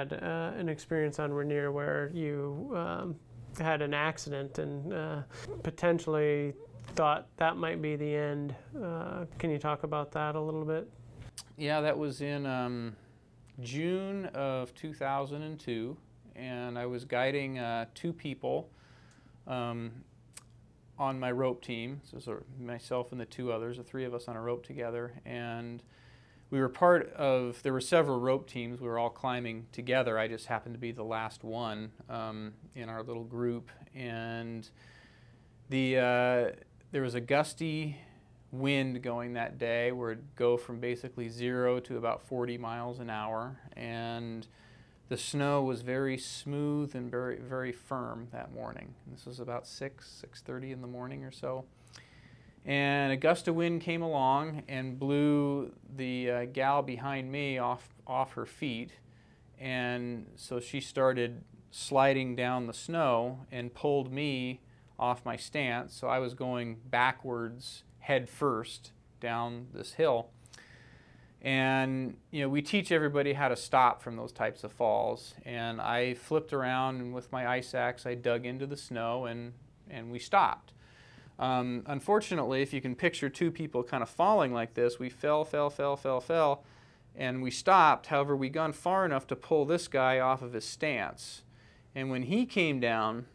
had an experience on Rainier where you had an accident and potentially thought that might be the end. Can you talk about that a little bit? Yeah, that was in June of 2002, and I was guiding 2 people on my rope team. So sort of myself and the 2 others, the 3 of us on a rope together, and we were part of, there were several rope teams. We were all climbing together. I just happened to be the last one in our little group, and there was a gusty wind going that day where it'd go from basically 0 to about 40 miles an hour, and the snow was very smooth and very, very firm that morning. And this was about 6:30 in the morning or so. And a gust of wind came along and blew the gal behind me off her feet, and so she started sliding down the snow and pulled me off my stance. So I was going backwards head first down this hill. And we teach everybody how to stop from those types of falls. And I flipped around, and with my ice axe I dug into the snow, and we stopped. Unfortunately, if you can picture 2 people kind of falling like this, we fell, and we stopped. However, we gone far enough to pull this guy off of his stance. And when he came down,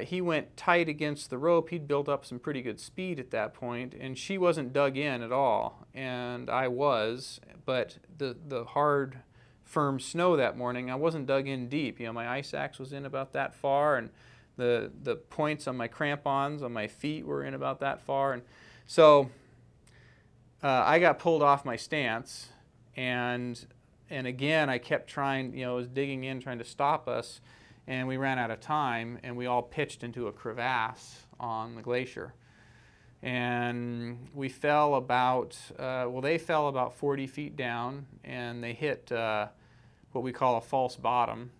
he went tight against the rope. He'd built up some pretty good speed at that point, and she wasn't dug in at all, and I was. But the hard, firm snow that morning, I wasn't dug in deep. My ice axe was in about that far, and the points on my crampons on my feet were in about that far, and so I got pulled off my stance, and again I kept trying. I was digging in, trying to stop us. And we ran out of time, and we all pitched into a crevasse on the glacier. And we fell about, they fell about 40 feet down, and they hit what we call a false bottom,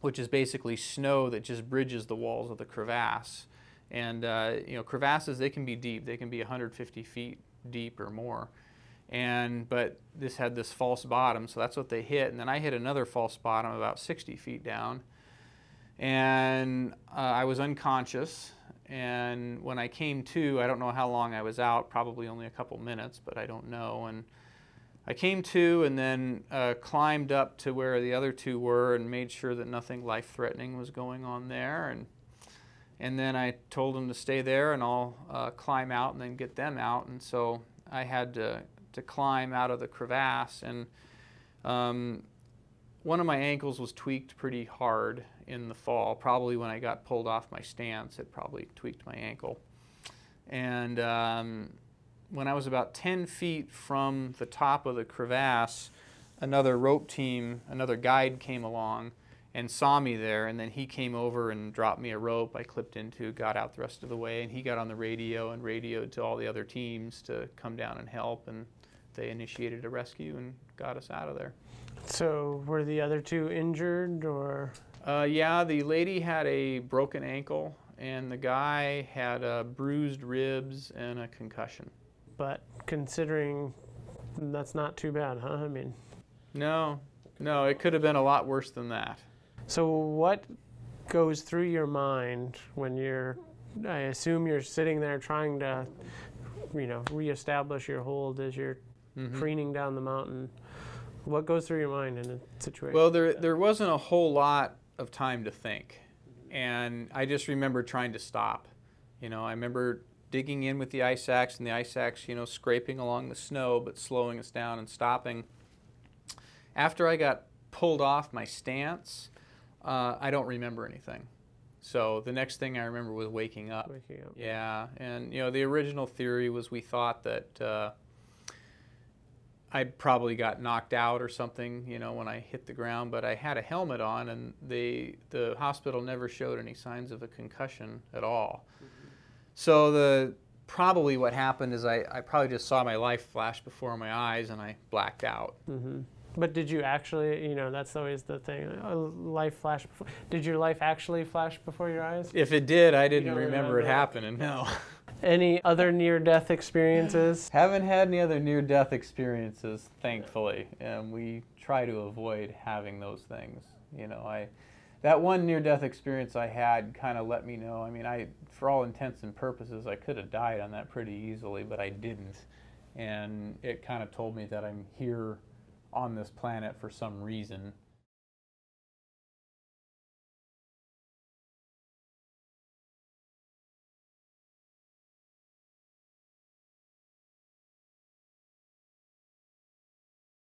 which is basically snow that just bridges the walls of the crevasse. And crevasses, they can be deep. They can be 150 feet deep or more. But this had this false bottom, so that's what they hit. And then I hit another false bottom about 60 feet down, and I was unconscious. And when I came to, I don't know how long I was out, probably only a couple minutes, but I don't know. And I came to, and then climbed up to where the other 2 were, and made sure that nothing life-threatening was going on there. And then I told them to stay there, and I'll climb out and then get them out. And so I had to climb out of the crevasse, and one of my ankles was tweaked pretty hard in the fall. Probably when I got pulled off my stance, it probably tweaked my ankle. And when I was about 10 feet from the top of the crevasse, another rope team, another guide came along and saw me there, and then he came over and dropped me a rope I clipped into, got out the rest of the way, and he got on the radio and radioed to all the other teams to come down and help, and they initiated a rescue and got us out of there. So were the other 2 injured, or? Yeah, the lady had a broken ankle, and the guy had bruised ribs and a concussion. But considering that's not too bad, huh? I mean, No, it could have been a lot worse than that. So what goes through your mind when I assume you're sitting there trying to, reestablish your hold as you're preening down the mountain? What goes through your mind in a situation? Well, there wasn't a whole lot of time to think, and I just remember trying to stop. I remember digging in with the ice axe, and the ice axe, scraping along the snow, but slowing us down and stopping. After I got pulled off my stance, I don't remember anything. So the next thing I remember was waking up. Yeah, and the original theory was we thought that I'd probably got knocked out or something, when I hit the ground, but I had a helmet on, and the hospital never showed any signs of a concussion at all. So probably what happened is I probably just saw my life flash before my eyes, and I blacked out. But did you actually, that's always the thing, life flash before. Did your life actually flash before your eyes? If it did, I didn't remember it happening, no. Any other near-death experiences? Haven't had any other near-death experiences, thankfully, and we try to avoid having those things. You know, that one near-death experience I had kind of let me know. I mean, for all intents and purposes, I could have died on that pretty easily, but I didn't. And it kind of told me that I'm here on this planet for some reason,